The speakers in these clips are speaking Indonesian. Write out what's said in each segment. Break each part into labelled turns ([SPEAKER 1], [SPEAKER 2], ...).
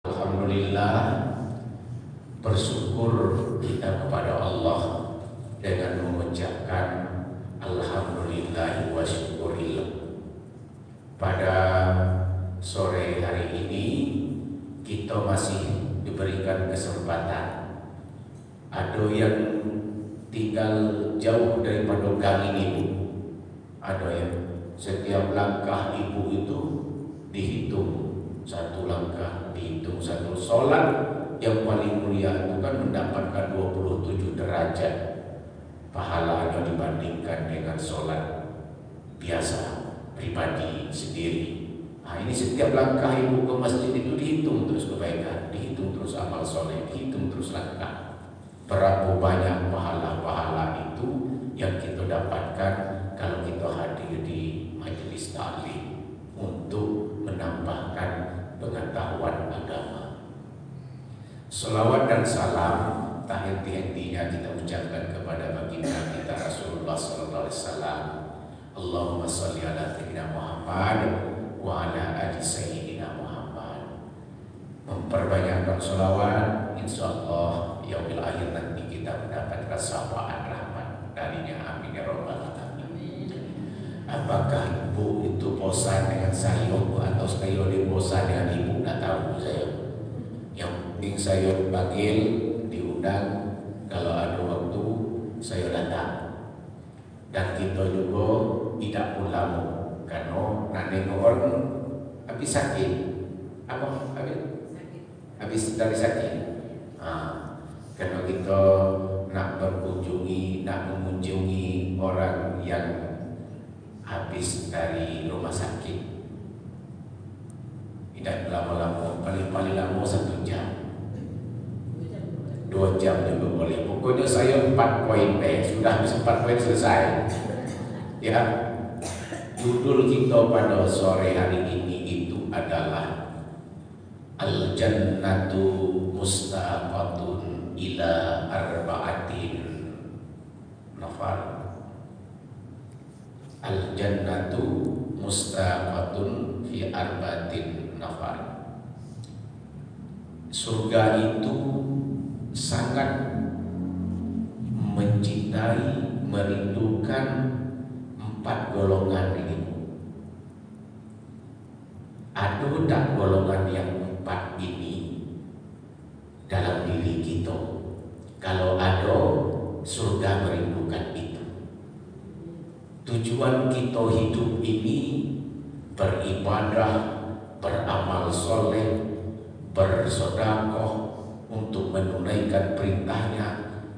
[SPEAKER 1] Alhamdulillah, bersyukur kita kepada Allah dengan mengucapkan Alhamdulillah wa syukurillah. Pada sore hari ini kita masih diberikan kesempatan. Ada yang tinggal jauh daripada gang ini, ada yang setiap langkah ibu itu dihitung satu langkah, dihitung satu. Sholat yang paling mulia itu kan mendapatkan 27 derajat pahalanya dibandingkan dengan sholat biasa pribadi sendiri. Nah, ini setiap langkah ibu ke masjid itu dihitung terus kebaikan, dihitung terus amal soleh, dihitung terus langkah. Berapa banyak pahala-pahala itu yang kita dapatkan kalau kita hadir di majelis taklim untuk menambahkan pengetahuan agama. Salawat dan salam tak henti-hentinya kita ucapkan kepada baginda kita Rasulullah sallallahu alaihi wasallam. Allahumma shalli ala sayyidina Muhammad wa ala ali sayyidina Muhammad. Memperbanyakkan salawat, insyaallah yaumil akhir nanti kita mendapatkan syafaat rahmat darinya, amin ya rabbal alamin. Apakah ibu itu bosan dengan saya atau saya bosan dengan ibu? Nggak tahu saya. Yang penting saya panggil, diundang, kalau ada waktu saya datang. Dan kita juga tidak pulang karena nanti orang habis sakit. Apa? Habis dari sakit. Karena kita nak berkunjungi, nak mengunjungi orang yang habis dari rumah sakit, tidak lama-lama, paling lama 1 jam, 2 jam juga boleh. Pokoknya saya 4 poin sudah habis 4 poin selesai. Ya, judul kita pada sore hari ini itu adalah Al-Jannatu Mustaqatun ila arba'atin nafar. Al-Jannatu Mustaqatun fi arba'atin nafar. Surga itu sangat mencintai, merindukan 4 golongan ini. Ada tak golongan yang 4 ini dalam diri kita? Kalau ada, surga merindukan itu. Tujuan kita hidup ini beribadah, beramal soleh, bersedekah untuk menunaikan perintahnya.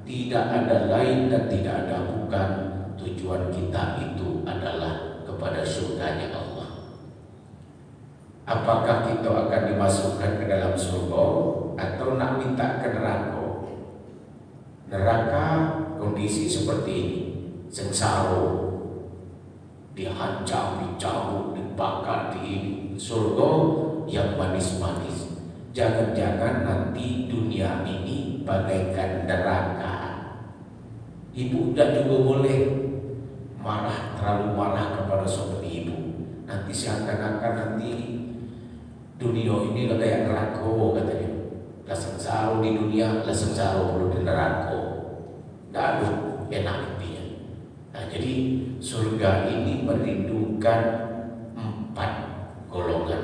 [SPEAKER 1] Tidak ada lain dan tidak ada bukan. Tujuan kita itu adalah kepada surganya Allah. Apakah kita akan dimasukkan ke dalam surga atau nak minta ke neraka? Neraka kondisi seperti ini, sengsara, dihancam, dicabut, dibakar. Di surga yang manis-manis. Jangan-jangan nanti dunia ini bagaikan neraka. Ibu dan juga boleh marah, terlalu marah kepada seperti ibu. Nanti seakan-akan nanti dunia ini kayak neraka katanya. Lah sengsara di dunia, lah sengsara perlu di neraka. Tidak ada enak intinya. Nah, jadi surga ini merindukan 4 golongan.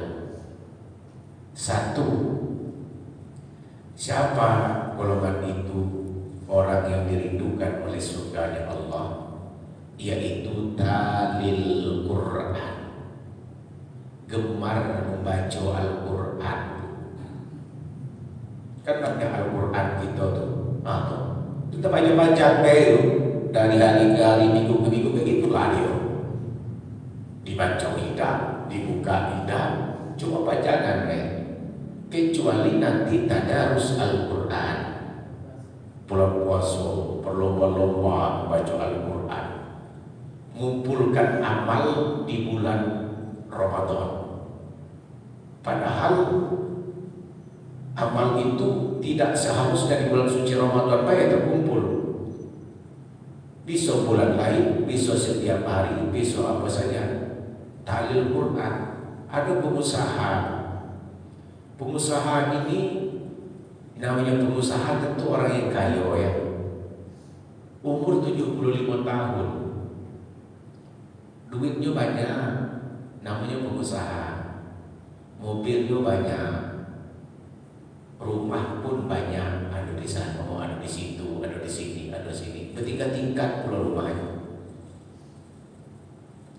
[SPEAKER 1] 1, siapa golongan itu? Orang yang dirindukan oleh surganya Allah, yaitu talil Quran, gemar membaca Al-Quran. Kan banyak Al-Quran kita tuh, kita baca-baca dari hari ke hari, minggu ke minggu, begitulah dia. Dibaca lidah, dibuka lidah, cuma bacaan kecuali nanti tadarus Al-Quran. Bulan puasa berlomba-lomba membaca Al-Quran, mengumpulkan amal di bulan Ramadan. Padahal amal itu tidak seharusnya di bulan suci Ramadan baik terkumpul. Bisa bulan lain, bisa setiap hari, bisa apa saja. Tahlil Quran. Ada pengusaha Pengusaha ini namanya pengusaha tentu orang yang kaya ya. Umur 75 tahun. Duitnya banyak, namanya pengusaha. Mobilnya banyak. Rumah pun banyak, ada di sana, ada di situ, ada di sini, ada di sini. Bertingkat-tingkat pula rumahnya.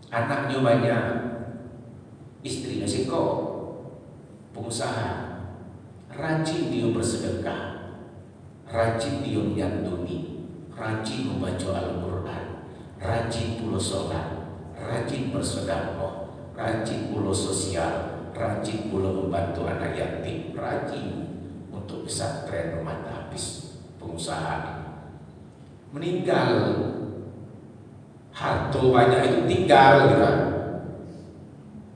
[SPEAKER 1] Anaknya banyak, istrinya seko, pengusaha. Rajin dia bersedekah, rajin dia menyantuni, rajin membaca Al-Quran, rajin pula sholat, rajin bersedekah, rajin pula sosial, rajin pula membantu anak yatim, rajin untuk pesantren rumah habis. Pengusaha meninggal, harta banyak itu tinggal kan?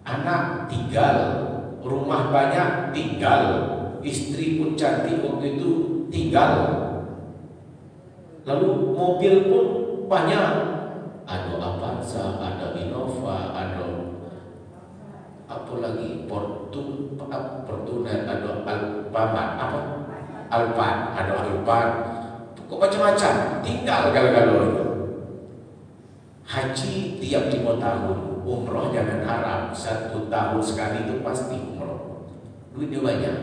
[SPEAKER 1] Anak tinggal, rumah banyak tinggal, istri pun cantik waktu itu tinggal, lalu mobil pun banyak, ada Avanza, ada Innova, ada apa lagi, Fortuner, ada Alphard, ada Alphard, kok macam-macam, tinggal galau-galau. Haji tiap 5 tahun, umroh jangan harap 1 tahun sekali itu pasti umroh. Duitnya banyak.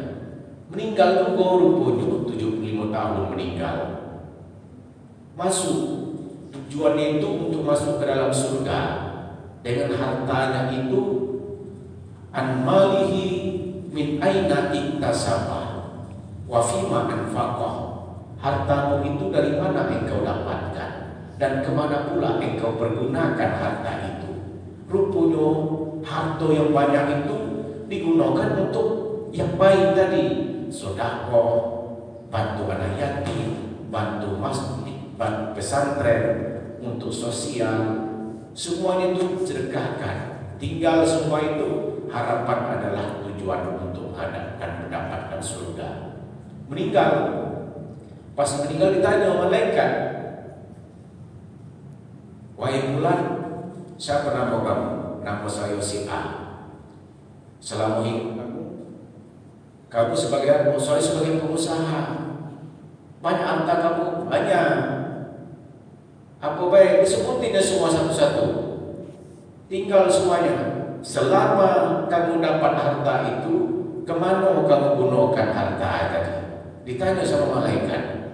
[SPEAKER 1] Meninggal juga rupanya 75 tahun meninggal. Masuk, tujuannya itu untuk masuk ke dalam surga. Dengan hartanya itu, an malihi min aina iktasaba wa fima anfaqah. Hartamu itu dari mana engkau dapatkan dan kemana pula engkau pergunakan harta itu. Rupanya harta yang banyak itu digunakan untuk yang baik tadi, sedekah, bantu anak yatim, bantu masjid, bantu pesantren, untuk sosial, semuanya itu sedekahkan. Tinggal semua itu, harapan adalah tujuan untuk mendapatkan surga. Meninggal, pas meninggal ditanya malaikat, wahai fulan, siapa nama kamu? Nama saya si A. Selama hidup kamu sebagai apa? Saya sebagai pengusaha. Banyak harta kamu? Banyak. Apa baik? Sebutin semua satu-satu. Tinggal semuanya. Selama kamu dapat harta itu, kemana kamu gunakan harta tadi? Ditanya sama malaikat.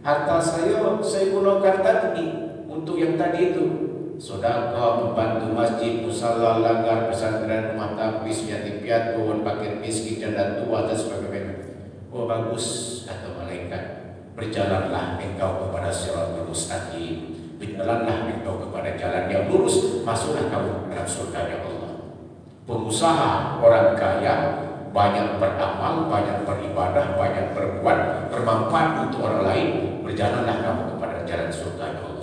[SPEAKER 1] Harta saya gunakan tadi untuk yang tadi itu. Sedekah, membantu masjid, musala, langgar, pesantren, rumah tapis, yatim piatu, fakir miskin, janda tua dan sebagainya. Oh bagus, kata malaikat. Berjalanlah engkau kepada siratal mustaqim. Berjalanlah engkau kepada jalan yang lurus. Masuklah kamu ke dalam surga ya Allah. Pengusaha, orang kaya, banyak beramal, banyak beribadah, banyak berbuat, bermanfaat untuk orang lain. Berjalanlah kamu kepada jalan surga ya Allah.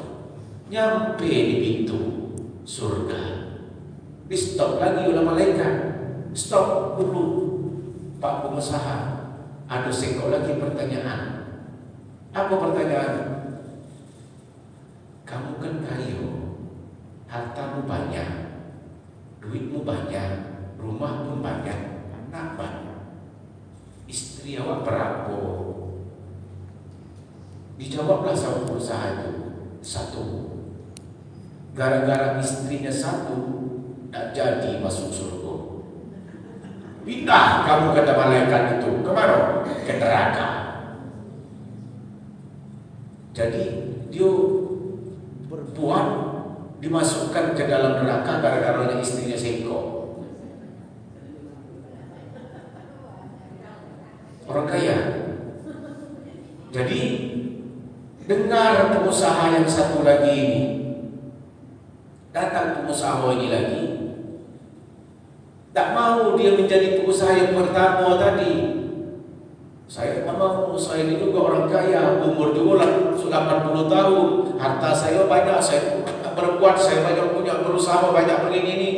[SPEAKER 1] Nyampe di pintu surga, di stop lagi oleh malaikat. Stop dulu Pak pengusaha, ada sekok lagi pertanyaan. Apa pertanyaan? Kamu kan kaya, hartamu banyak, duitmu banyak, rumah pun banyak, anak banyak, istri awak berapa? Dijawablah sama pengusaha itu, 1. Gara-gara istrinya 1, tak jadi masuk surga. Pindah kamu, kata malaikat itu. Kemana? Ke neraka. Jadi dia berbuat, dimasukkan ke dalam neraka gara-gara istrinya seko. Orang kaya. Jadi dengar pengusaha yang satu lagi ini. Datang pengusaha ini lagi, tak mau dia menjadi pengusaha yang pertama tadi. Saya tak mau, saya ini juga orang kaya, umur juga sudah 80 tahun, harta saya banyak, saya berbuat, saya banyak punya berusaha, banyak begini.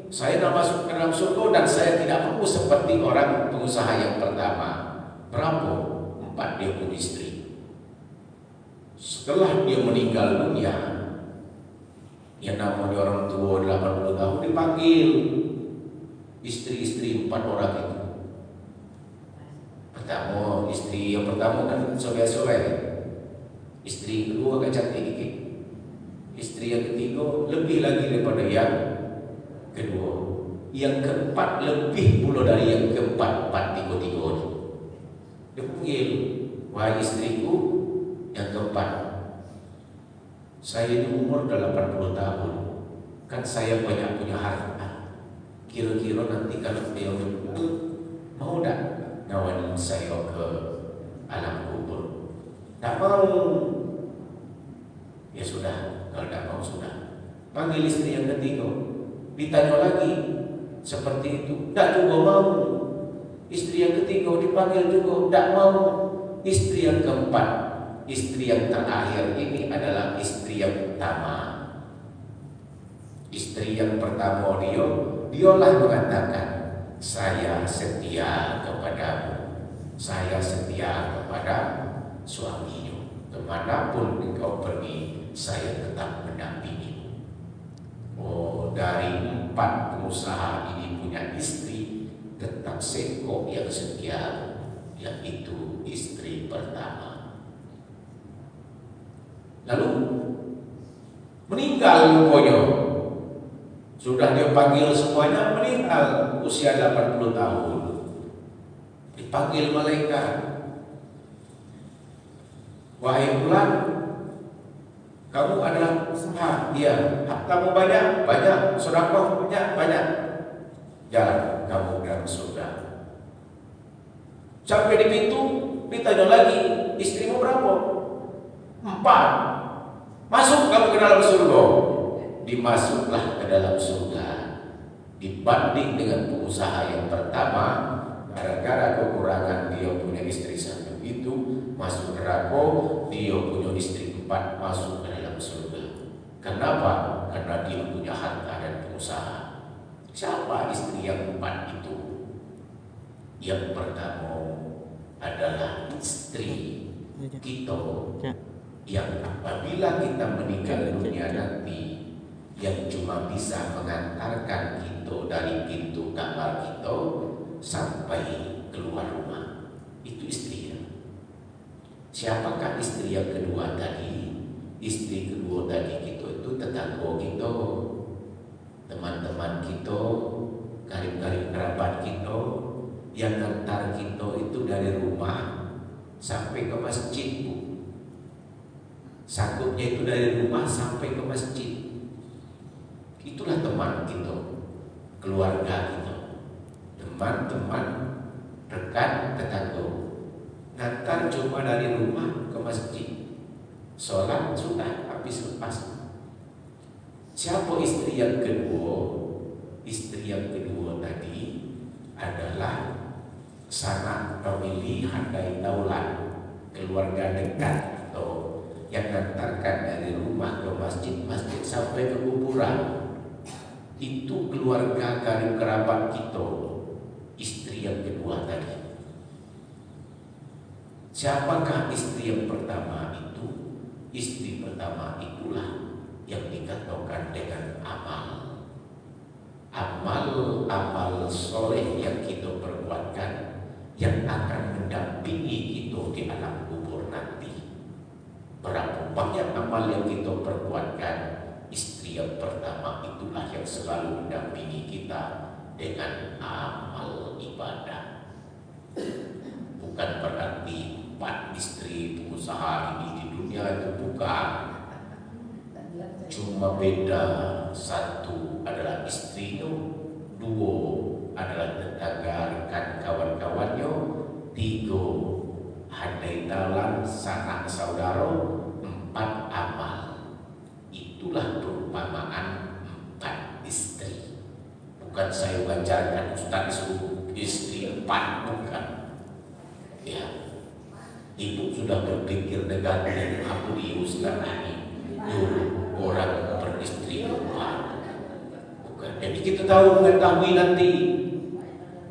[SPEAKER 1] Saya nak masuk ke dalam surga dan saya tidak mau seperti orang pengusaha yang pertama. Berapa? 4 dia pun istri. Setelah dia meninggal dunia, yang namanya orang tua 80 tahun dipanggil istri-istri 4 orang itu. Pertama, istri yang pertama kan sobek-sobek. Istri kedua agak cantik dikit. Istri yang ketiga lebih lagi daripada yang kedua. Yang keempat lebih pula dari yang keempat. 4-3-3 ni. Dia panggil, wahai istriku yang keempat, saya ini umur dah 80 tahun. Kan saya banyak punya harta. Kira-kira nanti kalau dia betul, mau tak ngawanin saya ke alam kubur? Tak mau. Ya sudah, kalau tak mau sudah. Panggil istri yang ketiga. Ditanya lagi seperti itu, tak juga mau. Istri yang ketiga dipanggil juga, tak mau. Istri yang keempat, istri yang terakhir ini adalah istri yang pertama. Istri yang pertama dialah mengatakan, saya setia kepadamu, saya setia kepada suamimu, kemanapun engkau pergi, saya tetap mendampingi. Oh, dari 4 pengusaha ini punya istri, tetap sekok yang setia, yaitu istri pertama. Lalu meninggal rupanya. Sudah dia panggil semuanya, meninggal usia 80 tahun. Dipanggil malaikat, wahai fulan, kamu adalah usaha. Iya, hartamu banyak, banyak, sedekah banyak, banyak. Jalan kamu dalam surga. Sampai di pintu, ditanya lagi, istrimu berapa? 4. Masuk kamu ke dalam surga. Dimasuklah ke dalam surga. Dibanding dengan pengusaha yang pertama, gara-gara kekurangan dia punya istri 1 itu masuk neraka, dia punya istri 4 masuk ke dalam surga. Kenapa? Karena dia punya harta dan pengusaha. Siapa istri yang 4 itu? Yang pertama adalah istri kita, yang apabila kita meninggal dunia nanti, yang cuma bisa mengantarkan kita dari pintu kamar kita sampai keluar rumah, itu istrinya. Siapakah istri yang kedua tadi? Istri kedua tadi kita itu tetangga kita, teman-teman kita, karib-karib kerabat kita, yang ngantar kita itu dari rumah sampai ke masjid, Bu. Sangkutnya itu dari rumah sampai ke masjid. Itulah teman kita, keluarga kita, teman-teman dekat, tetangga. Ngantar cuma dari rumah ke masjid, sholat sudah habis lepas. Siapa istri yang kedua? Istri yang kedua tadi adalah sanak famili handai taulan, keluarga dekat atau yang ngantarkan dari rumah ke masjid, masjid sampai ke kuburan. Itu keluarga karib kerabat kita, istri yang kedua tadi. Siapakah istri yang pertama itu? Istri pertama itulah yang dikatakan dengan amal. Amal soleh yang kita perbuatkan, yang akan mendampingi kita di alam kubur nanti. Berapa banyak amal yang kita perbuatkan, istri yang pertama itulah yang selalu mendampingi kita dengan amal ibadah. Bukan berarti 4 istri pengusaha ini di dunia itu, bukan. Cuma beda, 1 adalah istrinya, 2 adalah tetangga, rekan, kawan-kawannya, 3 handai talan, sanak saudara, 4 amal. Itulah perumpamaan 4 istri. Bukan saya mengajarkan Ustaz suruh istri 4, bukan. Ya, ibu sudah berpikir negatif, aku diuskan ini dulu orang beristri 4. Bukan. Jadi kita tahu mengetahui nanti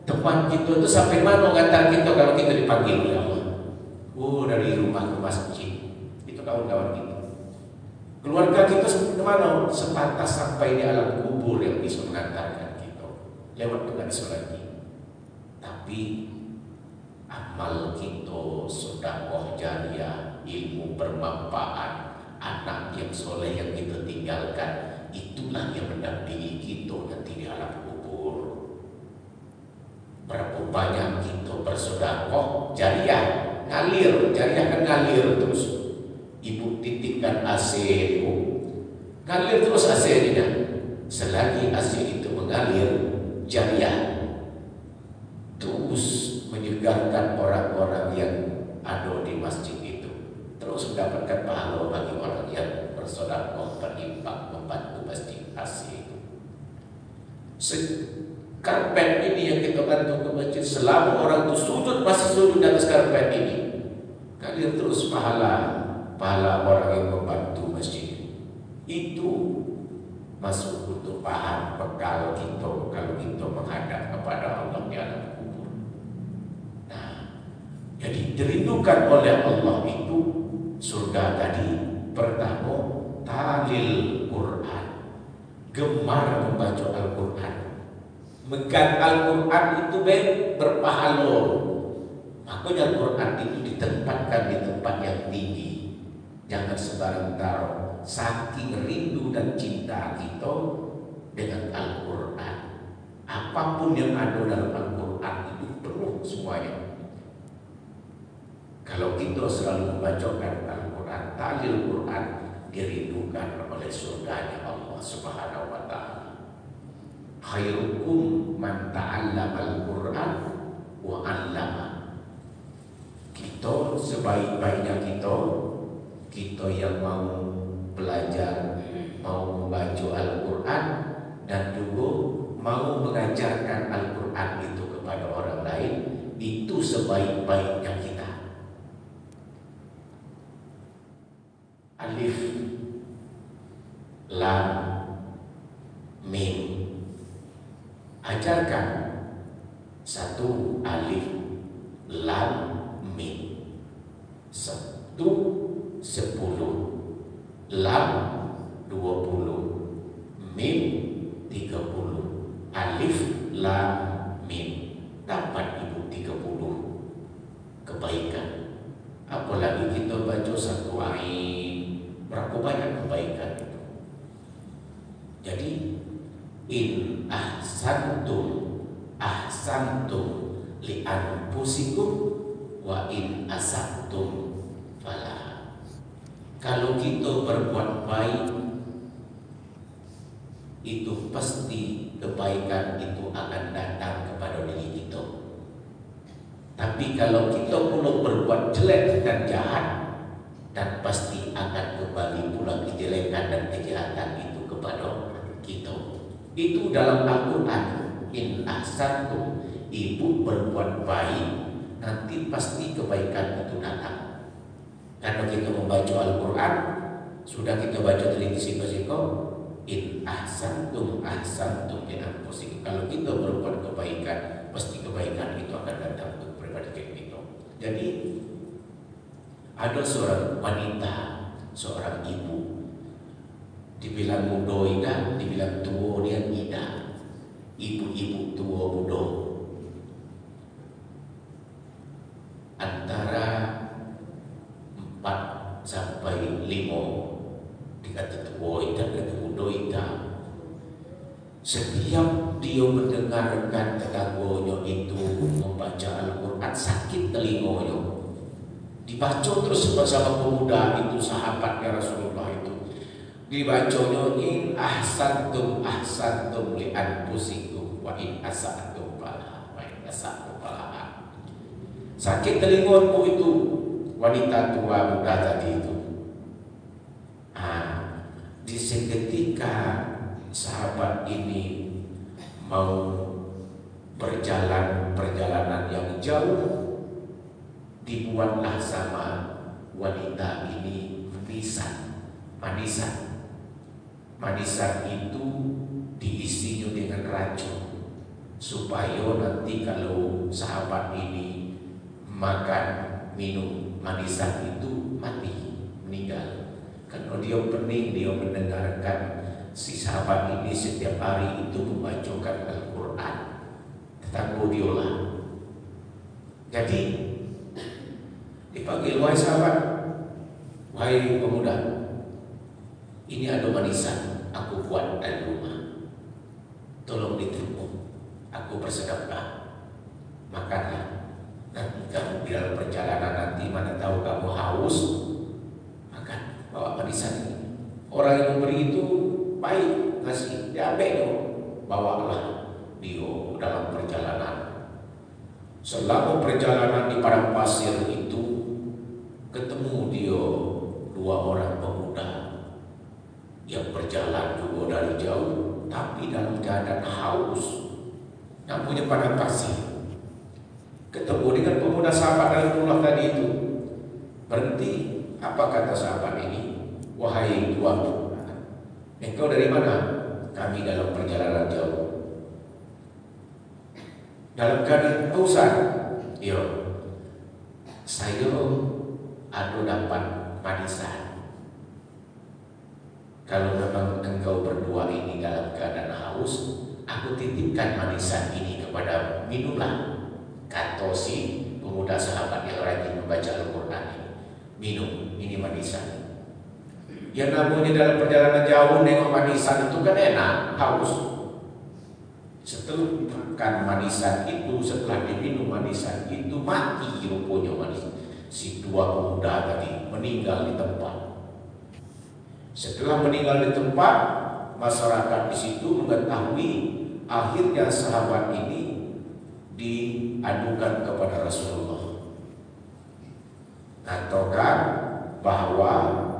[SPEAKER 1] teman kita itu sampai mana ngantar kita kalau kita dipanggil oleh Allah. Oh, dari rumah ke masjid. Itu kawan-kawan kita. Keluarga kita sampai mana? Sepantas sampai di alam kubur yang bisa mengantarkan kita lewat dengan lagi. Tapi amal kita, sedekah jariah, ilmu bermanfaat, anak yang soleh yang kita tinggalkan, itulah yang mendampingi kita nanti di alam kubur. Berapa banyak kita bersedekah jariah, ngalir, jariah kan ngalir terus. Ibu titipkan AC itu, ngalir terus AC-nya. Selagi AC itu mengalir, jariah terus menyegarkan orang-orang yang ada di masjid itu, terus mendapatkan pahala bagi orang yang bersedekah, berinfak, membantu masjid AC itu. Karpet ini yang kita gantung ke masjid, selama orang itu sujud masih sujud di atas karpet ini, ngalir terus pahala orang yang membantu masjid itu, masuk untuk bahan bekal kita kalau kita menghadap kepada Allah di alam kubur. Nah, jadi dirindukan oleh Allah itu surga tadi. Pertama, talil Quran, gemar membaca Al-Quran. Megang Al-Quran itu berpahala. Makanya Al-Quran itu ditempatkan di tempat yang tinggi. Jangan sembarang taruh. Saking rindu dan cinta kita dengan Al-Quran, apapun yang ada dalam Al-Quran itu penuh semuanya. Kalau kita selalu membacakan Al-Quran, talil Quran, dirindukan oleh surganya Allah Subhanahu wa ta'ala. Khairukum man ta'allama Al-Quran wa 'allama. Kita sebaik-baiknya kita yang mau belajar, mau membaca Al-Quran, dan juga mau mengajarkan Al-Quran itu kepada orang lain, itu sebaik-baiknya kita. Alif Lam Mim, ajarkan satu alif lam mim, 1 10, lam 20, mim 30. Alif lam mim, dapat ibu 30 kebaikan. Apalagi kita baca satu ain, berapa banyak kebaikan itu. Jadi in ahsantum li anfusikum wa in asabtum fala. Kalau kita berbuat baik, itu pasti kebaikan itu akan datang kepada diri kita. Tapi kalau kita pula berbuat jelek dan jahat, dan pasti akan kembali pula kejelekan dan kejahatan itu kepada kita. Itu dalam Al-Quran. In ahsantum, ibu berbuat baik, nanti pasti kebaikan itu datang. Karena kita membaca Al-Quran, sudah kita baca dari siko-siko, in ahsantum li anfusikum. Kalau kita berbuat kebaikan, pasti kebaikan itu akan datang untuk pribadi kita. Jadi ada seorang wanita, seorang ibu, dibilang muda ida, dibilang tua dia ida. Ibu-ibu tua muda, antara 4 sampai 5 dikata tua ida dan muda ida. Setiap dia mendengarkan tetangganya itu membaca Al-Quran, sakit telinganya. Dibaca terus bersama pemuda itu, sahabatnya Rasulullah itu. Dibacanya in ahsantum li anfusikum wa in asa'tum falaha wa in asa'tum falaha. Sakit telingamu itu wanita tua muda tadi itu. Di seketika sahabat ini mau perjalanan yang jauh, dibuatlah sama wanita ini manisan. Manisan itu diisinya dengan racun, supaya nanti kalau sahabat ini makan minum manisan itu mati, meninggal. Karena dia pening, dia mendengarkan si sahabat ini setiap hari itu membacakan Al-Quran. Tetangga dia lah. Jadi Dipanggil, wahai sahabat, wahai pemuda, ini ada manisan aku buat dari rumah, tolong diterima, aku bersedekah, makanlah. Nanti kamu di dalam perjalanan nanti, mana tahu kamu haus, makan, bawa manisan ini. Orang yang memberi itu baik, ngasih, diambil, bawalah dia dalam perjalanan. Selama perjalanan di padang pasir itu, ketemu dia dua orang pemuda yang berjalan juga dari jauh, tapi dalam keadaan haus, namanya padang pasir. Ketemu dengan pemuda sahabat Rasulullah tadi itu, berhenti. Apa kata sahabat ini? Wahai tuanku, engkau dari mana? Kami dalam perjalanan jauh. Dalam keadaan kehausan, yo, saya ada dapat manisan. Kalau memang engkau berdua ini dalam keadaan haus, aku titipkan manisan ini kepada minumlah. Kata si pemuda sahabat yang rajin membaca Al-Quran ini, minum, ini manisan. Yang namanya dalam perjalanan jauh nengok manisan itu kan enak, haus. Setelah makan manisan itu, setelah diminum manisan itu, mati rupanya manisan. Si dua pemuda tadi meninggal di tempat. Setelah meninggal di tempat, masyarakat di situ mengetahui. Akhirnya sahabat ini diadukan kepada Rasulullah. Katakan bahwa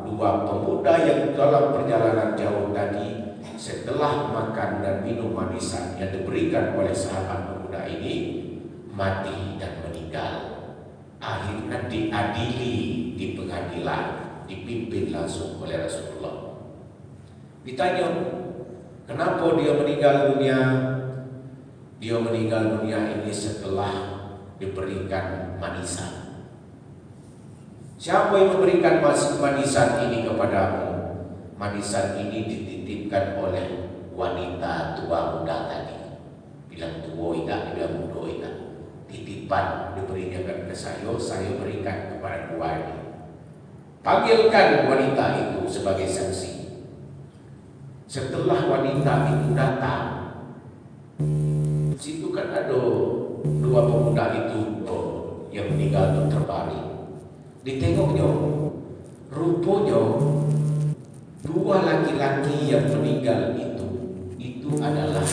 [SPEAKER 1] dua pemuda yang dalam perjalanan jauh tadi, setelah makan dan minum manisan yang diberikan oleh sahabat pemuda ini, mati dan meninggal. Akhirnya diadili di pengadilan, dipimpin langsung oleh Rasulullah. Ditanya, kenapa dia meninggal dunia? Dia meninggal dunia ini setelah diberikan manisan. Siapa yang memberikan manisan ini kepadamu? Manisan ini dititipkan oleh wanita tua muda tadi. Bilang tua tidak, bilang muda tidak. Titipan diberikan ke saya berikan kepada dua ini. Panggilkan wanita itu sebagai saksi. Setelah wanita itu datang, situ kan ada dua pemuda itu yang meninggal itu terbaring. Ditengoknya, rupanya dua laki-laki yang meninggal itu adalah